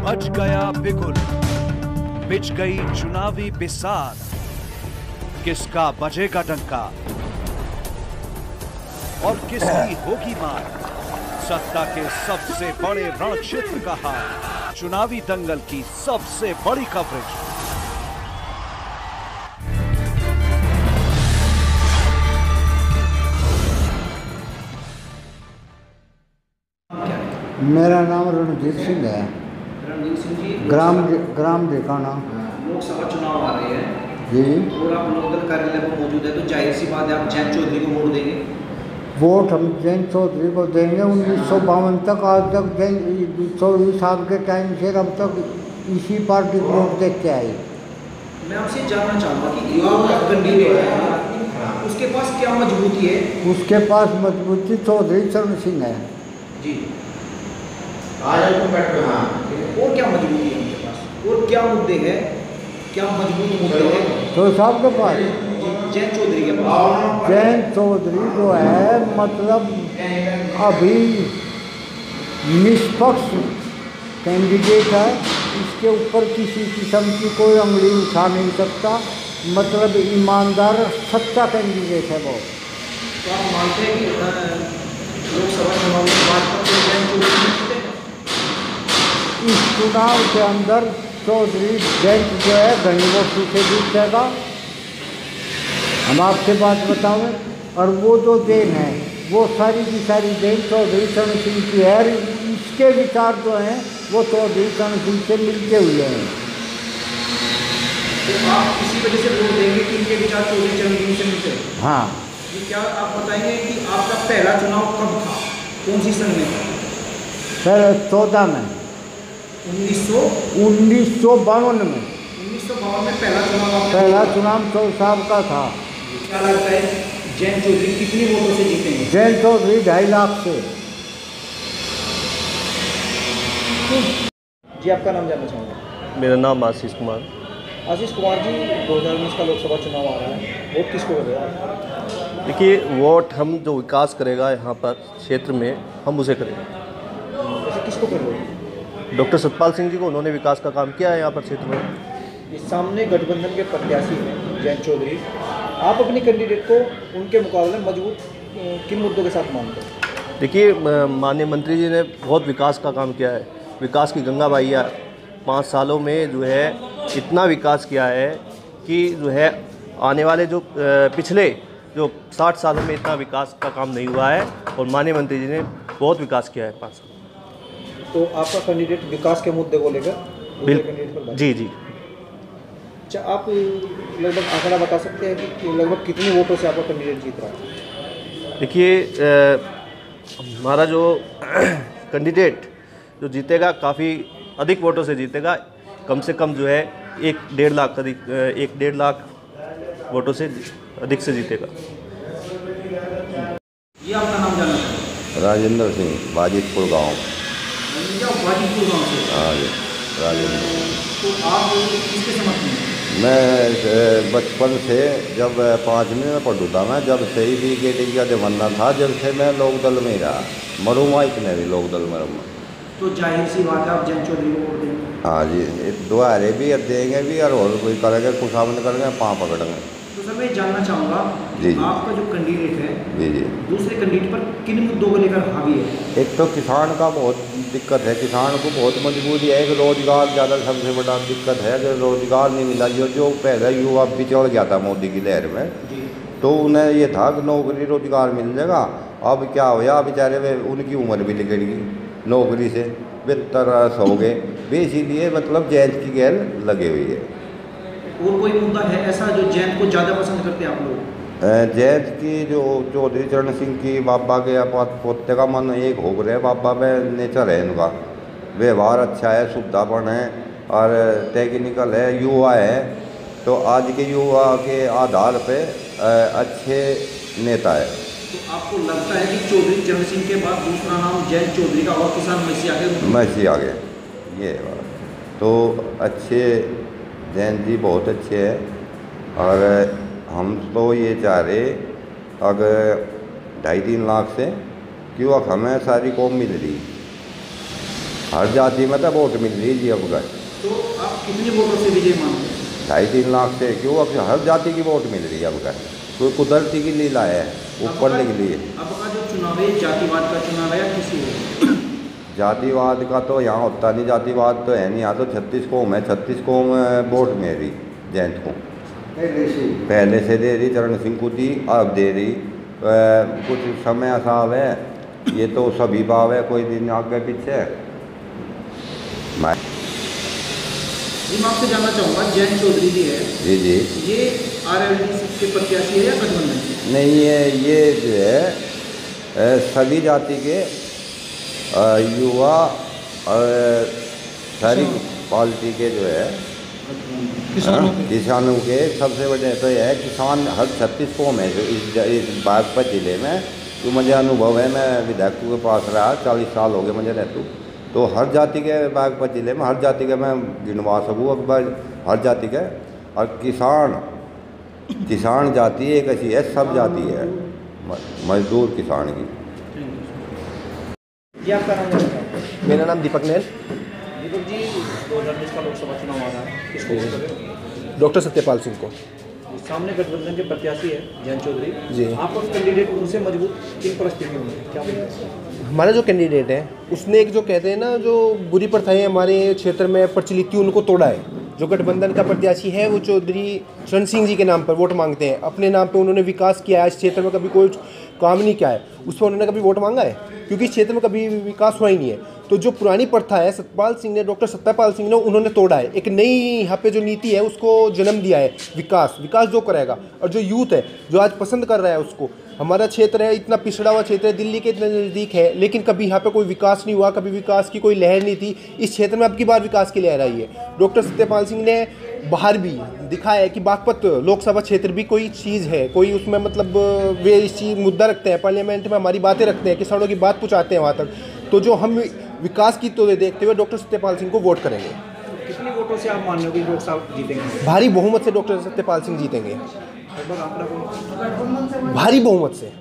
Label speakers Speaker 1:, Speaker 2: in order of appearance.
Speaker 1: Much गया बिगुल, बिछ गई चुनावी बिसार, किसका बजेगा डंका और किसकी होगी मार। सत्ता के सबसे बड़े रण क्षेत्र का हाल, चुनावी दंगल की सबसे बड़ी कवरेज।
Speaker 2: मेरा नाम रणजीत सिंह है।
Speaker 3: रणजीत सिंह जी,
Speaker 2: ग्राम ढेकाना।
Speaker 3: लोकसभा चुनाव आ रहे हैं
Speaker 2: जी,
Speaker 3: और आप लोकदल कार्यालय पर मौजूद है, तो जाहिर सी बात है आप जयंत चौधरी को वोट देंगे।
Speaker 2: वोट हम जयंत चौधरी को देंगे। 1952 तक आज तक 24 साल के टाइम से अब तक इसी पार्टी को वोट देते आए।
Speaker 3: मैं आपसे जानना चाहूँगा कि आपका कैंडिडेट है, उसके पास क्या मजबूती है?
Speaker 2: उसके पास मजबूती चौधरी चरण सिंह है
Speaker 3: जी। और क्या मजबूती है उनके पास, और क्या मुद्दे हैं, क्या मजबूत मुद्दे हैं?
Speaker 2: तो साहब के पास
Speaker 3: जयंत चौधरी के पास,
Speaker 2: जयंत चौधरी जो है मतलब अभी निष्पक्ष कैंडिडेट है। इसके ऊपर किसी किस्म की कोई उंगली उठा नहीं सकता। मतलब ईमानदार सच्चा कैंडिडेट है वो।
Speaker 3: तो आप मानते हैं कि लोकसभा चुनाव में भाजपा को जयंत चौधरी जीतते हैं?
Speaker 2: इस चुनाव के अंदर चौधरी जयंत जो है घनी वोटों से जीत जाएगा। हम आपसे बात बताओ, और वो जो देन है वो सारी की सारी देन चौधरी चरण सिंह की है। इसके विचार जो हैं वो चौधरी चरण सिंह से मिलते हुए हैं।
Speaker 3: तो आप इसी वजह से वोट देंगे कि इनके विचार चौधरी चरण सिंह से मिलते हैं?
Speaker 2: हाँ।
Speaker 3: ये क्या आप बताएंगे कि आपका पहला चुनाव कब था, कौन सी सन में था?
Speaker 2: सर 14 में, 1952 में।
Speaker 3: 1952 में पहला चुनाव आपने?
Speaker 2: पहला चुनाव 14 साल का था।
Speaker 3: क्या लगता है जयंत चौधरी कितनी वोटों से जीतेंगे?
Speaker 2: जयंत चौधरी 2.5 लाख से।
Speaker 3: जी, आपका नाम जानना चाहूँगा।
Speaker 4: मेरा नाम आशीष कुमार।
Speaker 3: आशीष कुमार जी, 2019 का लोकसभा चुनाव आ रहा है, वोट किसको करेगा?
Speaker 4: देखिए, वोट हम जो विकास करेगा यहाँ पर क्षेत्र में हम उसे करेंगे।
Speaker 3: वैसे किसको करोगे?
Speaker 4: डॉक्टर सतपाल सिंह जी को, उन्होंने विकास का काम किया है यहाँ पर क्षेत्र में।
Speaker 3: इस सामने गठबंधन के प्रत्याशी हैं जयंत चौधरी, आप अपने कैंडिडेट को उनके मुकाबले मजबूत किन मुद्दों के साथ मानते हैं?
Speaker 4: देखिए, माननीय मंत्री जी ने बहुत विकास का काम किया है। विकास की गंगा बहाई है। 5 सालों में जो है इतना विकास किया है कि जो है आने वाले जो पिछले जो 60 सालों में इतना विकास का काम नहीं हुआ है, और माननीय मंत्री जी ने बहुत विकास किया है 5 साल।
Speaker 3: तो आपका कैंडिडेट विकास के मुद्दे को लेकर
Speaker 4: जी जी।
Speaker 3: अच्छा, आप लगभग आंकड़ा बता सकते हैं कि लगभग कितनी वोटों से आपका कैंडिडेट जीत रहा है?
Speaker 4: देखिए, हमारा जो कैंडिडेट जो जीतेगा काफ़ी अधिक वोटों से जीतेगा। कम से कम जो है 1-1.5 लाख अधिक 1-1.5 लाख वोटों से अधिक से जीतेगा।
Speaker 3: ये आपका नाम जानना है?
Speaker 5: राजेंद्र सिंह, बाजितपुर गांव।
Speaker 3: बाजितपुर गाँव से?
Speaker 5: हाँ जी, राजेंद्र।
Speaker 3: तो आप किसके समर्थन में?
Speaker 5: मैं बचपन से जब 5वीं में पढ़ता था, मैं जब से ही बीकेटी का जमाना था, जब से मैं लोकदल में ही रहा। मरूँगा इतने भी लोकदल में रहूँगा।
Speaker 3: तो जाहिर सी बात है आप जयंत चौधरी को वोट देंगे?
Speaker 5: हाँ जी, दोहरे भी देंगे भी और कोई करेंगे, खुशामद करेंगे, पाँव पकड़ेंगे।
Speaker 3: तो सर मैं जानना चाहूँगा,
Speaker 5: जी जी।
Speaker 3: आपका जो कैंडिडेट है
Speaker 5: जी जी,
Speaker 3: दूसरे कैंडिडेट पर किन मुद्दों को लेकर हावी है?
Speaker 5: एक तो किसान का बहुत दिक्कत है, किसान को बहुत मजबूरी है। एक रोजगार ज़्यादा सबसे बड़ा दिक्कत है। अगर रोजगार नहीं मिला, जो पहले युवा बिछड़ गया था मोदी की लहर में, तो उन्हें ये था कि नौकरी रोजगार मिल जाएगा। अब क्या होया, बेचारे वे उनकी उम्र भी निकल गई, नौकरी से बेतरस हो गए। वे इसीलिए मतलब जयंत की गैल लगे हुई है।
Speaker 3: और कोई मुद्दा है ऐसा जो जयंत को ज़्यादा पसंद करते हैं आप लोग?
Speaker 5: जयंत की जो चौधरी चरण सिंह की बाबा के पोते का मन एक हो रहे। बाबा में नेचर है इनका, व्यवहार अच्छा है, शुद्धापन है और टेक्निकल है, युवा है। तो आज के युवा के आधार पे अच्छे नेता है।
Speaker 3: तो आपको लगता है कि चौधरी चरण सिंह के बाद दूसरा नाम जयंत चौधरी का और किसान मैसी आगे?
Speaker 5: मैसी आगे, ये बात। तो अच्छे जयंत जी बहुत अच्छे हैं। और हम तो ये चाह रहे अगर 2.5-3 लाख से, क्यों हमें सारी कौम मिल रही। हर जाति में तो वोट मिल रही जी अब का।
Speaker 3: तो आप कितने वोटों से विजय मानते हैं?
Speaker 5: 2.5-3 लाख से क्यों, अब हर जाति की वोट मिल रही है अब का। कोई कुदरती की लीला है ऊपर के लिए।
Speaker 3: आपका जो चुनाव है जातिवाद का चुनाव है या किसी
Speaker 5: जातिवाद का तो यहाँ होता नहीं, जातिवाद तो है नहीं। यहाँ तो 36 कौम है, 36 कौम वोट मेरी जैंत को पहले से दे रही, चरण सिंह को दी, अब दे रही। कुछ समय ऐसा है, ये तो सभी भाव है, कोई दिन आगे पीछे। मैं
Speaker 3: आपसे जानना चाहूँगा, जयंत चौधरी जी है
Speaker 5: जी
Speaker 3: ये आरएलडी के प्रत्याशी है या गठबंधन?
Speaker 5: नहीं है, ये जो है सभी जाति के युवा और सारी पार्टी के जो है किसानों के सबसे बड़े तो यह है, किसान हर 36 कौम है जो इस बागपत जिले में। तो मुझे अनुभव है, मैं विधायक के पास रहा, 40 साल हो गए मुझे रहते। तो हर जाति के बागपत जिले में हर जाति का मैं गिनवा सकूँ अकबर, हर जाति का। और किसान जाति एक ऐसी है, सब जाति है मजदूर किसान की।
Speaker 3: ये आपका नाम क्या है?
Speaker 6: मेरा नाम दीपक नैन।
Speaker 3: दीपक जी, 2019 का लोकसभा चुनाव आ रहा है, किसको वोट करें?
Speaker 6: डॉक्टर सत्यपाल सिंह को।
Speaker 3: सामने गठबंधन के प्रत्याशी है जयंत चौधरी
Speaker 6: जी।
Speaker 3: आपका कैंडिडेट उनसे मजबूत किन परिस्थितियों में क्या बोलेंगे?
Speaker 6: हमारा जो कैंडिडेट है उसने एक जो कहते हैं ना, जो बुरी प्रथाएं हमारे क्षेत्र में प्रचलित थी उनको तोड़ा है। जो गठबंधन का प्रत्याशी है वो चौधरी चरण सिंह जी के नाम पर वोट मांगते हैं, अपने नाम पे उन्होंने विकास किया है। इस क्षेत्र में कभी कोई काम नहीं किया है, उस पर उन्होंने कभी वोट मांगा है? क्योंकि इस क्षेत्र में कभी विकास हुआ ही नहीं है। तो जो पुरानी प्रथा है सत्यपाल सिंह ने, डॉक्टर सत्यपाल सिंह ने, उन्होंने तोड़ा है। एक नई यहाँ पे जो नीति है उसको जन्म दिया है, विकास जो करेगा। और जो यूथ है जो आज पसंद कर रहा है उसको, हमारा क्षेत्र है इतना पिछड़ा हुआ क्षेत्र है, दिल्ली के इतने नज़दीक है, लेकिन कभी यहाँ पे कोई विकास नहीं हुआ, कभी विकास की कोई लहर नहीं थी। इस क्षेत्र में अब की बार विकास की लहर आई है। डॉक्टर सत्यपाल सिंह ने बाहर भी दिखाया है कि बागपत लोकसभा क्षेत्र भी कोई चीज़ है, कोई उसमें मतलब वे इस चीज़ मुद्दा रखते हैं, पार्लियामेंट में हमारी बातें रखते हैं, किसानों की बात पहुँचाते हैं वहाँ तक। तो जो हम विकास की तो देखते हुए डॉक्टर सत्यपाल सिंह को वोट करेंगे।
Speaker 3: कितने वोटों से आप मान लो कि लोग साहब जीतेंगे?
Speaker 6: भारी बहुमत से डॉक्टर सत्यपाल सिंह जीतेंगे,
Speaker 3: लगभग आंकड़ा को
Speaker 6: भारी बहुमत से।